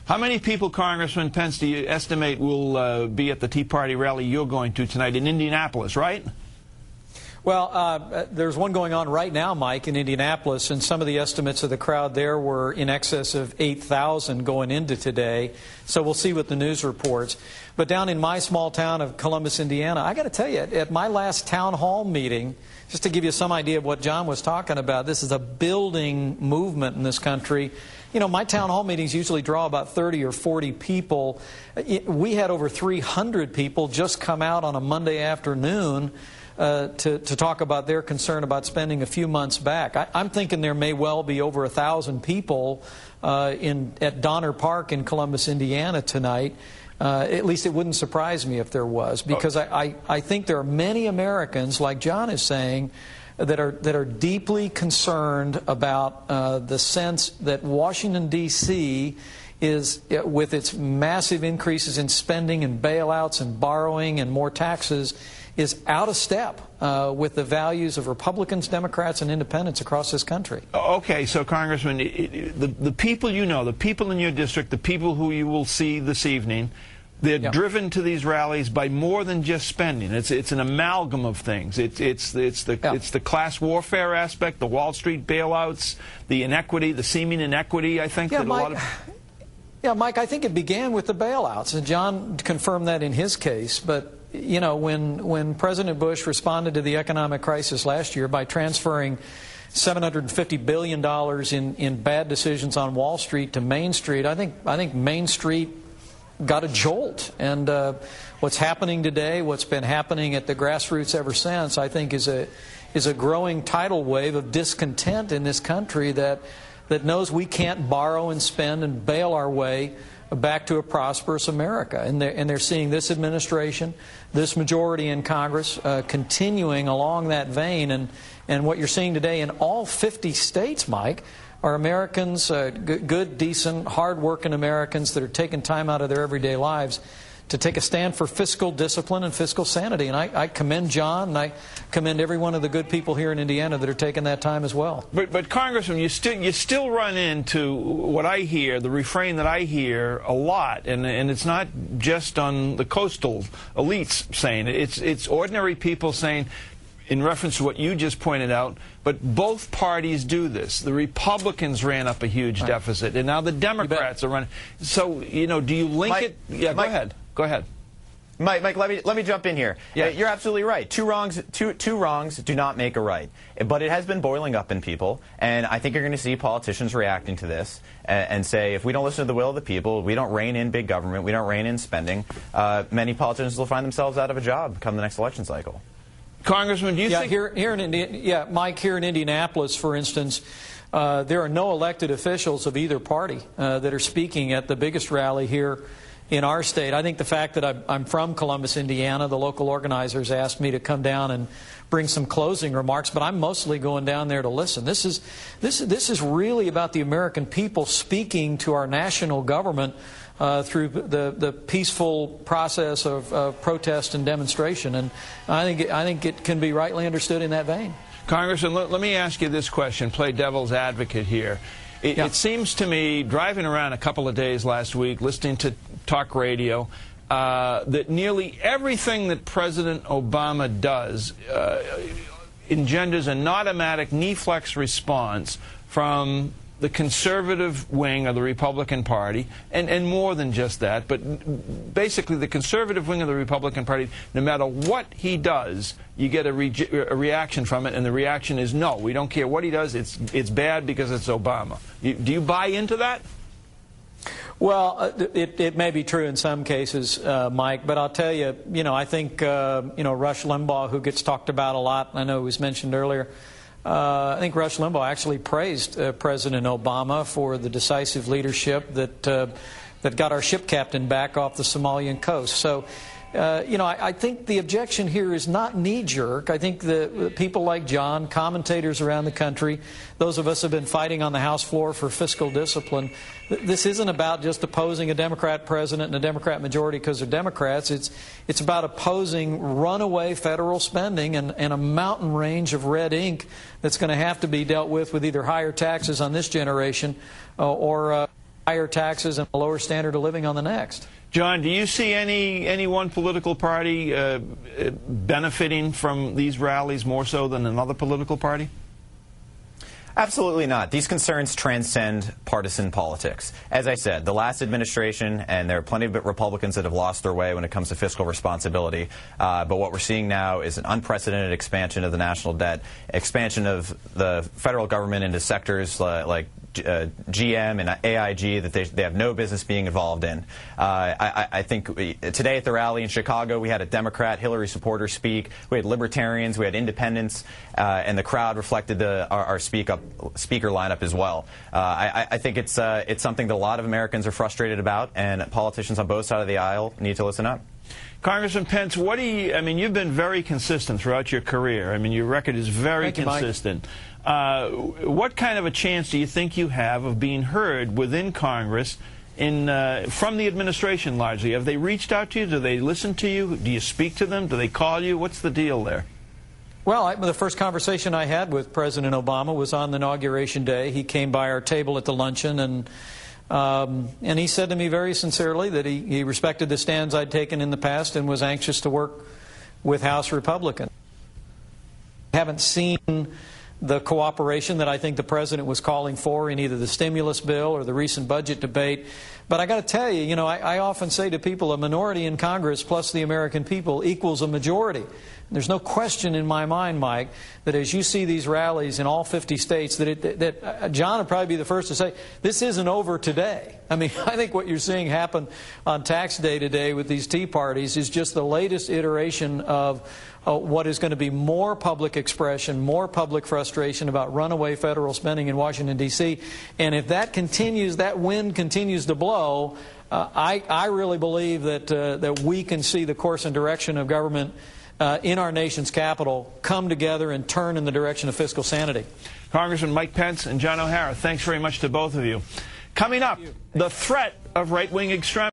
How many people, Congressman Pence, do you estimate will be at the Tea Party rally you're going to tonight in Indianapolis, right? Well, there's one going on right now, Mike, in Indianapolis, and some of the estimates of the crowd there were in excess of 8,000 going into today. So we'll see what the news reports. But down in my small town of Columbus, Indiana, I got to tell you, at my last town hall meeting, just to give you some idea of what John was talking about, this is a building movement in this country. You know, my town hall meetings usually draw about 30 or 40 people. We had over 300 people just come out on a Monday afternoon to talk about their concern about spending a few months back. I'm thinking there may well be over 1,000 people at Donner Park in Columbus, Indiana tonight. At least it wouldn't surprise me if there was, because I think there are many Americans, like John is saying, that are deeply concerned about the sense that Washington, D.C. is, with its massive increases in spending and bailouts and borrowing and more taxes, is out of step with the values of Republicans, Democrats, and independents across this country. Okay, so Congressman, the people you know, the people in your district, the people who you will see this evening, they're driven to these rallies by more than just spending. It's an amalgam of things. It's the class warfare aspect, the Wall Street bailouts, the inequity, the seeming inequity. I think that Mike, Mike, I think it began with the bailouts, and John confirmed that in his case. But you know, when President Bush responded to the economic crisis last year by transferring $750 billion in bad decisions on Wall Street to Main Street, I think Main Street got a jolt. And what's happening today, what's been happening at the grassroots ever since, I think is a growing tidal wave of discontent in this country that knows we can't borrow and spend and bail our way back to a prosperous America. And they're seeing this administration, this majority in Congress, continuing along that vein. And what you're seeing today in all 50 states, Mike, are Americans, good, decent, hard-working Americans that are taking time out of their everyday lives to take a stand for fiscal discipline and fiscal sanity. And I commend John, and I commend every one of the good people here in Indiana that are taking that time as well. But Congressman, you still run into what I hear, the refrain that I hear a lot, and it's not just on the coastal elites saying it. It's ordinary people saying, in reference to what you just pointed out, but both parties do this. The Republicans ran up a huge deficit, and now the Democrats are running. So, you know, do you link it? Yeah, go ahead. Go ahead. Mike, let me jump in here. Yeah. You're absolutely right. Two wrongs do not make a right. But it has been boiling up in people, and I think you're going to see politicians reacting to this and say, if we don't listen to the will of the people, we don't rein in big government, we don't rein in spending, many politicians will find themselves out of a job come the next election cycle. Congressman, do you think... Mike, here in Indianapolis, for instance, there are no elected officials of either party that are speaking at the biggest rally here in our state. I think the fact that I'm from Columbus, Indiana, the local organizers asked me to come down and bring some closing remarks, but I'm mostly going down there to listen. This is really about the American people speaking to our national government through the peaceful process of protest and demonstration, and I think it can be rightly understood in that vein. Congressman, let me ask you this question, play devil's advocate here. It seems to me, driving around a couple of days last week, listening to talk radio, that nearly everything that President Obama does engenders an automatic knee-flex response from the conservative wing of the Republican Party, and more than just that, but basically the conservative wing of the Republican Party, no matter what he does, you get a reaction from it, and the reaction is, no, we don't care what he does, it's bad because it's Obama. Do you buy into that? Well, it may be true in some cases, Mike, but I'll tell you, I think, Rush Limbaugh, who gets talked about a lot, I know it was mentioned earlier, I think Rush Limbaugh actually praised President Obama for the decisive leadership that got our ship captain back off the Somalian coast. So, I think the objection here is not knee-jerk. I think the people like John, commentators around the country, those of us who have been fighting on the House floor for fiscal discipline, this isn't about just opposing a Democrat president and a Democrat majority because they're Democrats. It's about opposing runaway federal spending and a mountain range of red ink that's going to have to be dealt with either higher taxes on this generation or higher taxes and a lower standard of living on the next. John, do you see any one political party benefiting from these rallies more so than another political party? Absolutely not. These concerns transcend partisan politics. As I said, the last administration, and there are plenty of Republicans that have lost their way when it comes to fiscal responsibility, but what we're seeing now is an unprecedented expansion of the national debt, expansion of the federal government into sectors like GM and AIG that they have no business being involved in. I think today at the rally in Chicago, we had a Democrat Hillary supporter speak. We had libertarians, we had independents, and the crowd reflected our speaker lineup as well. I think it's something that a lot of Americans are frustrated about, and politicians on both sides of the aisle need to listen up. Congressman Pence, you've been very consistent throughout your career. I mean, your record is very consistent. What kind of a chance do you think you have of being heard within Congress from the administration largely? Have they reached out to you? Do they listen to you? Do you speak to them? Do they call you? What's the deal there? Well, the first conversation I had with President Obama was on the inauguration day. He came by our table at the luncheon, and he said to me very sincerely that he respected the stands I'd taken in the past and was anxious to work with House Republicans. I haven't seen the cooperation that I think the President was calling for in either the stimulus bill or the recent budget debate. But I got to tell you, I often say to people, a minority in Congress plus the American people equals a majority. There's no question in my mind, Mike, that as you see these rallies in all 50 states, that John would probably be the first to say, this isn't over today. I mean, I think what you're seeing happen on tax day today with these Tea Parties is just the latest iteration of what is going to be more public expression, more public frustration about runaway federal spending in Washington, D.C. And if that continues, that wind continues to blow, I really believe that we can see the course and direction of government in our nation's capital come together and turn in the direction of fiscal sanity. Congressman Mike Pence and John O'Hara, thanks very much to both of you. Coming up, the threat of right-wing extremism.